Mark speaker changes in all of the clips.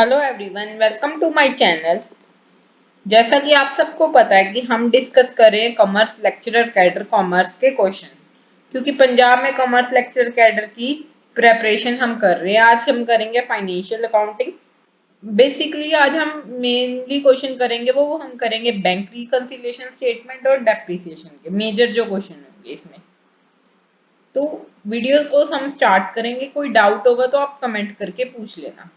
Speaker 1: Hello everyone, welcome to my channel. जैसा कि आप सबको पता है कि हम डिस्कस कर रहे हैं कॉमर्स लेक्चरर कैडर कॉमर्स के क्वेश्चन, क्योंकि पंजाब में कॉमर्स लेक्चरर कैडर की प्रेपरेशन हम कर रहे हैं। आज हम करेंगे फाइनेंशियल अकाउंटिंग। बेसिकली आज हम मेनली क्वेश्चन करेंगे वो हम करेंगे बैंक रिकंसिलिएशन स्टेटमेंट और डेप्रिसिएशन के मेजर जो क्वेश्चन होंगे इसमें। तो वीडियो को हम स्टार्ट करेंगे। कोई डाउट होगा तो आप कमेंट करके पूछ लेना।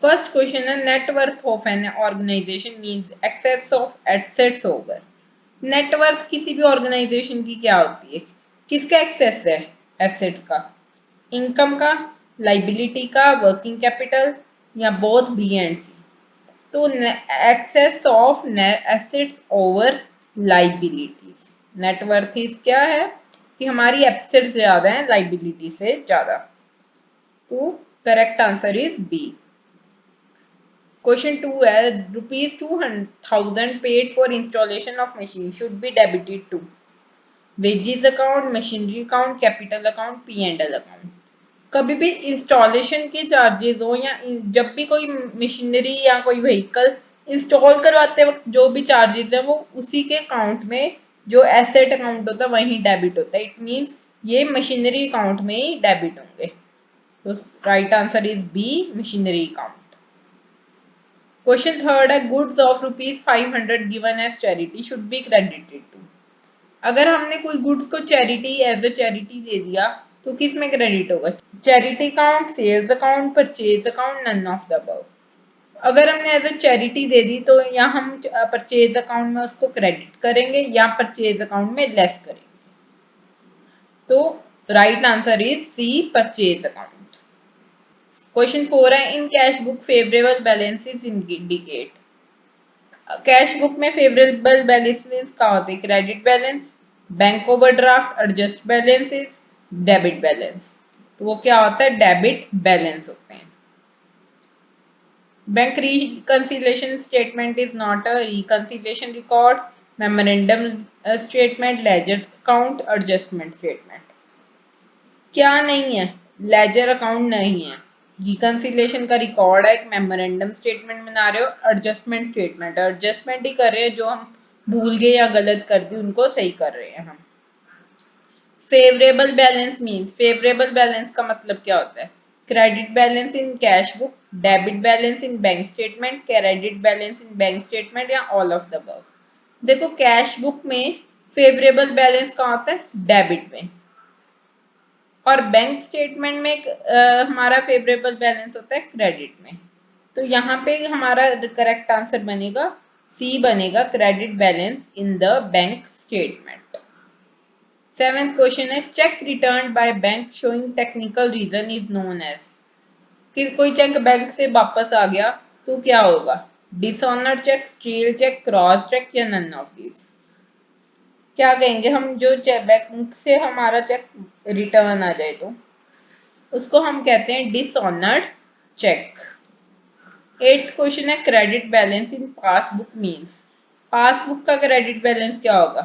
Speaker 1: फर्स्ट क्वेश्चन है, net worth of an organisation means excess of assets over. Net worth किसी भी ऑर्गेनाइजेशन की क्या होती है, किसका एक्सेस है एसेट्स का, इनकम का, लाइबिलिटी का, वर्किंग कैपिटल या बोथ बी एंड सी। तो excess of assets over liabilities. Net worth is क्या है कि हमारी एसेट्स ज्यादा है लाइबिलिटी से ज्यादा। तो correct answer is B. Question 2 है, rupees 2,000 paid for installation of machine should be debited to wages account, machinery account, capital account, P&L account। कभी भी इंस्टॉलेशन के चार्जेस हो या जब भी कोई मशीनरी या कोई व्हीकल इंस्टॉल करवाते वक्त जो भी चार्जेस है वो उसी के अकाउंट में, जो एसेट अकाउंट होता है वहीं डेबिट होता है। इट मींस ये मशीनरी अकाउंट में ही डेबिट होंगे। तो right answer is B, machinery account. Question third है, goods of ₹500 given as charity should be credited to. अगर हमने कोई गुड्स को चैरिटी एज अ चैरिटी दे दिया तो किस में क्रेडिट होगा? Charity account, sales account, purchase account, none of the above. अगर हमने एज अ चैरिटी दे दी तो या हम परचेज अकाउंट में उसको क्रेडिट करेंगे या परचेज अकाउंट में लेस करेंगे। तो right answer is C, purchase account. Question 4 है, in cash book favourable balances indicate. Cash book में फेवरेबल बैलेंसेस क्या होते हैं? Credit balance, bank overdraft, adjust balances, debit balance. तो वो क्या होता है? डेबिट बैलेंस होते हैं। Bank reconciliation statement is not a reconciliation record, memorandum statement, ledger account, adjustment statement. क्या नहीं है? लेजर अकाउंट नहीं है, रिकंसिलिएशन का रिकॉर्ड है, एक मेमोरेंडम स्टेटमेंट बना रहे हो, एडजस्टमेंट स्टेटमेंट एडजस्टमेंट ही कर रहे हैं, जो हम भूल गए या गलत कर दी उनको सही कर रहे हैं हम। Favourable balance means, favourable balance का मतलब क्या होता है? Credit balance in cash book, debit balance in bank statement, credit balance in bank statement या ऑल ऑफ द अबव। देखो कैश बुक में फेवरेबल बैलेंस कहाँ होता है? डेबिट में। और बैंक स्टेटमेंट में हमारा फेवरेबल बैलेंस होता है क्रेडिट में। तो यहाँ पे हमारा करेक्ट आंसर बनेगा सी बनेगा, credit balance in the bank statement. Seventh question है, cheque return by bank showing technical reason is known as. कि कोई चेक बैंक से वापस आ गया तो क्या होगा? Dishonour cheque, stale cheque, cross cheque या नन ऑफ दीज। क्या कहेंगे हम? जो बैंक से हमारा चेक रिटर्न आ जाए तो उसको हम कहते हैं डिसऑनर्ड चेक। एट्थ क्वेश्चन है, credit balance in passbook means. Passbook का क्रेडिट बैलेंस क्या होगा?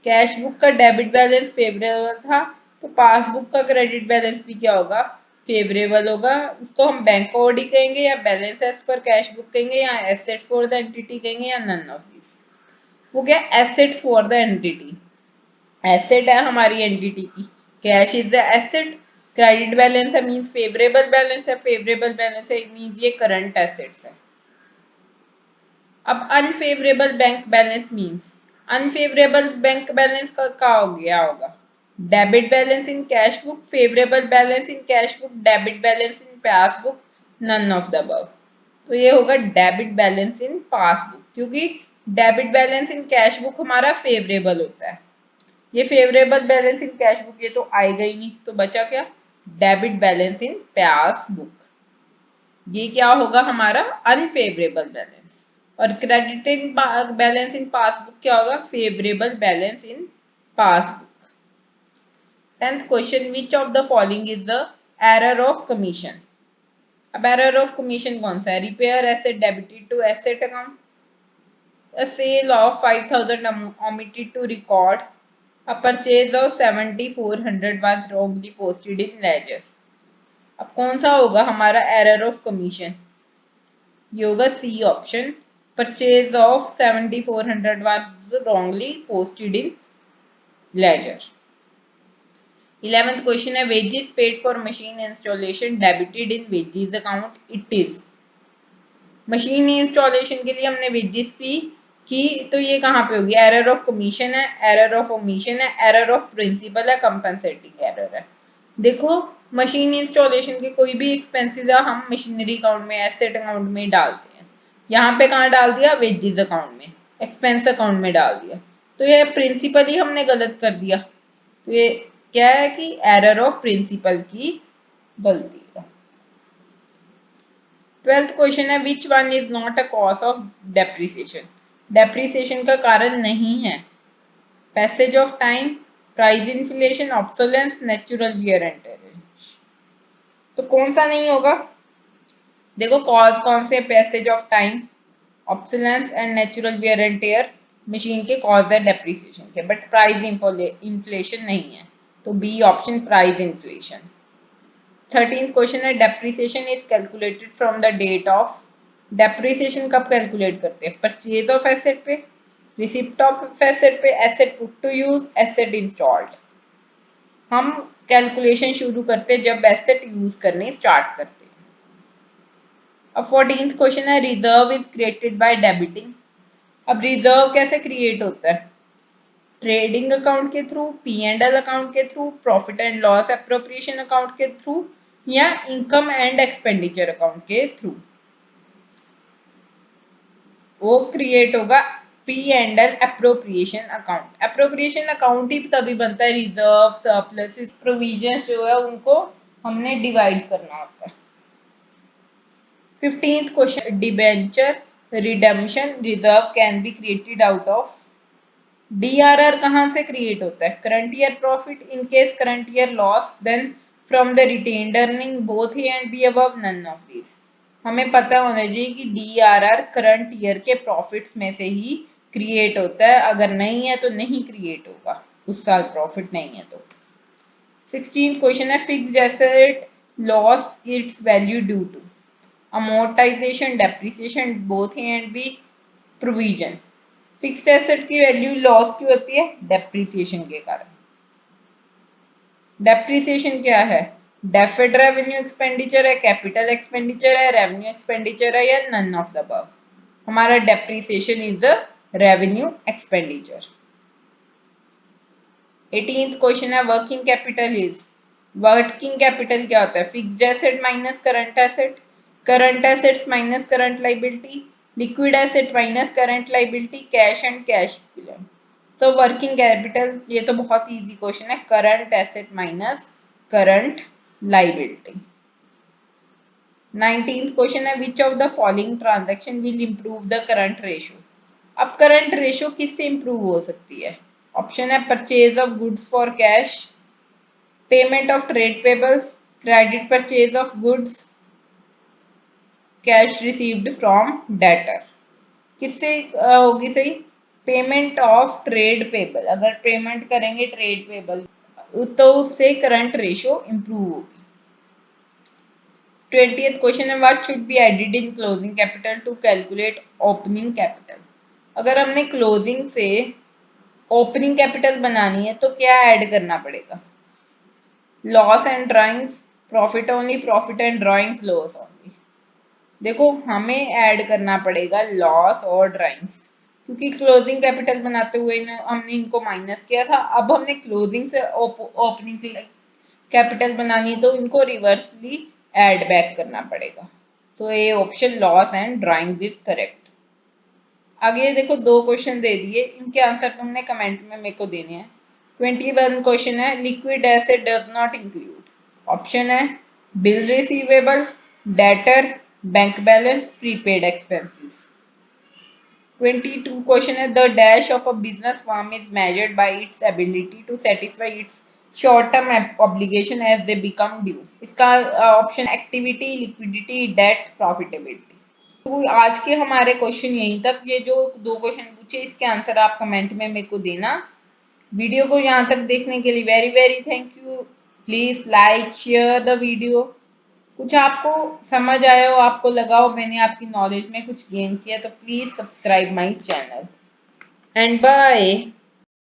Speaker 1: कैश बुक का डेबिट बैलेंस फेवरेबल था तो पासबुक का क्रेडिट बैलेंस भी क्या होगा? फेवरेबल होगा। उसको हम बैंक ओडी कहेंगे या बैलेंस एज पर कैश बुक कहेंगे या एसेट फॉर द एंटिटी कहेंगे या नन ऑफ दिस। वो क्या? Asset for the entity. Asset है हमारी एंटिटी की, cash is the asset, credit balance है मींस फेवरेबल बैलेंस है, फेवरेबल बैलेंस है मींस ये करंट एसेट्स है। अब unfavourable bank balance means, unfavourable bank balance का क्या हो गया होगा? Debit balance in cash book, favourable balance in cash book, debit balance in passbook, none of the above. तो ये होगा डेबिट बैलेंस इन पासबुक, क्योंकि debit balance in cash book हमारा फेवरेबल होता है। ये favourable balance in cash book ये तो आएगा ही नहीं, तो बचा क्या? Debit balance in passbook. ये क्या होगा हमारा? Unfavourable balance. और क्रेडिट बैलेंस इन पासबुक क्या होगा? Favourable balance in passbook. 10th question, which of the following is the error of commission. अब एरर ऑफ कमीशन कौन सा है? Repair asset debited to asset account, a sale of 5,000 omitted to record, a purchase of 7,400 was wrongly posted in ledger। अब कौन सा होगा हमारा error of commission? ये होगा C option. Purchase of 7400 was wrongly posted in ledger। 11th question है wages paid for machine installation debited in wages account, it is। Machine installation के लिए हमने वेजेस पे की, तो ये कहाँ पे होगी? एरर ऑफ कमीशन है, एरर ऑफ ओमिशन है, एरर ऑफ प्रिंसिपल है, कंपनसेटिंग एरर है। देखो मशीन इंस्टॉलेशन के कोई भी एक्सपेंसेस हम मशीनरी अकाउंट में, एसेट अकाउंट में डालते हैं। यहाँ पे कहाँ डाल दिया? वेजेस अकाउंट में, एक्सपेंस अकाउंट में डाल दिया, तो ये प्रिंसिपल ही हमने गलत कर दिया। तो ये क्या है कि एरर ऑफ प्रिंसिपल की गलती है। 12th क्वेश्चन है which one is not a cause of depreciation. Depreciation का कारण नहीं है passage of time, price inflation, obsolescence, natural wear and tear. तो कौन सा नहीं होगा? देखो कॉज कौन से? Passage of time, obsolescence and natural wear and tear machine के कॉज है डेप्रिसिएशन के, बट प्राइस इन्फ्लेशन नहीं है। तो B option price inflation. 13th question है depreciation is calculated from the date of. Depreciation कब कैलकुलेट करते हैं? परचेज ऑफ एसेट पे, रिसिप्ट ऑफ एसेट पे, asset put to use, asset installed. हम कैलकुलेशन शुरू करते हैं जब एसेट यूज करने स्टार्ट करते हैं। अब 14th क्वेश्चन है reserve is created by debiting. अब रिजर्व कैसे क्रिएट होता है? ट्रेडिंग अकाउंट के through, P and L account के through, profit and loss appropriation account के थ्रू, या इनकम एंड एक्सपेंडिचर अकाउंट के थ्रू। वो क्रिएट होगा P and L appropriation account. Appropriation account ही तभी बनता है, रिजर्व, सरप्लस, प्रोविजन जो है उनको हमने डिवाइड करना होता है। 15th question debenture redemption reserve can be created out of. DRR कहाँ से क्रिएट होता है? Current year profit, in case current year loss, then from the retained earning, both A and B above, none of this. हमें पता होना चाहिए कि DRR current year के प्रॉफिट्स में से ही क्रिएट होता है, अगर नहीं है तो नहीं क्रिएट होगा, उस साल प्रॉफिट नहीं है तो। 16th क्वेश्चन है fixed asset loss its value due to. Amortisation, depreciation, both A and B, provision. Fixed asset की वैल्यू लॉस क्यों होती है? डेप्रिसिएशन के कारण। डेप्रिसिएशन क्या है? डेफर्ड रेवेन्यू एक्सपेंडिचर है, कैपिटल एक्सपेंडिचर है, रेवेन्यू एक्सपेंडिचर है, या नन ऑफ द अबव। हमारा depreciation is a revenue expenditure. 18th question है working capital is. Working capital क्या होता है? Fixed asset minus current asset, current assets minus current liability, liquid asset minus current liability, cash and cash equivalent. तो working capital, ये तो बहुत easy question है, current asset minus current liability. 19th question है which of the following transaction will improve the current ratio. अब current ratio किससे improve हो सकती है? ऑप्शन है purchase of goods for cash, payment of trade payables, credit purchase of goods, cash received from debtor. किससे होगी सही? Payment of trade payable, अगर पेमेंट करेंगे ट्रेड पेबल तो उससे करंट रेशियो इंप्रूव होगी। 20th क्वेश्चन है what should be added in closing capital to calculate opening capital. अगर हमने क्लोजिंग से ओपनिंग कैपिटल बनानी है तो क्या ऐड करना पड़ेगा? Loss and drawings, profit only, profit and drawings, loss only. देखो हमें ऐड करना पड़ेगा लॉस और ड्राइंग्स, क्योंकि क्लोजिंग कैपिटल बनाते हुए हमने इनको माइनस किया था। अब हमने क्लोजिंग से ओपनिंग कैपिटल बनानी है तो इनको रिवर्सली ऐड बैक करना पड़ेगा। सो ये option loss and drawings is correct. आगे देखो दो क्वेश्चन दे दिए, इनके आंसर तुमने कमेंट में मेरे को देने हैं। 21 क्वेश्चन है liquid asset does not include. Option है bill receivable, debtor, bank balance, prepaid expenses. 22 question है the dash of a business firm is measured by its ability to satisfy its short term obligation as they become due. इसका option activity, liquidity, debt, profitability. तो आज के हमारे question यहीं तक। ये जो दो क्वेश्चन पूछे इसके आंसर आप कमेंट में मेरे को देना। वीडियो को यहाँ तक देखने के लिए very very thank you. Please like share the video. कुछ आपको समझ आया हो, आपको लगा हो मैंने आपकी नॉलेज में कुछ गेन किया, तो please subscribe my channel and bye.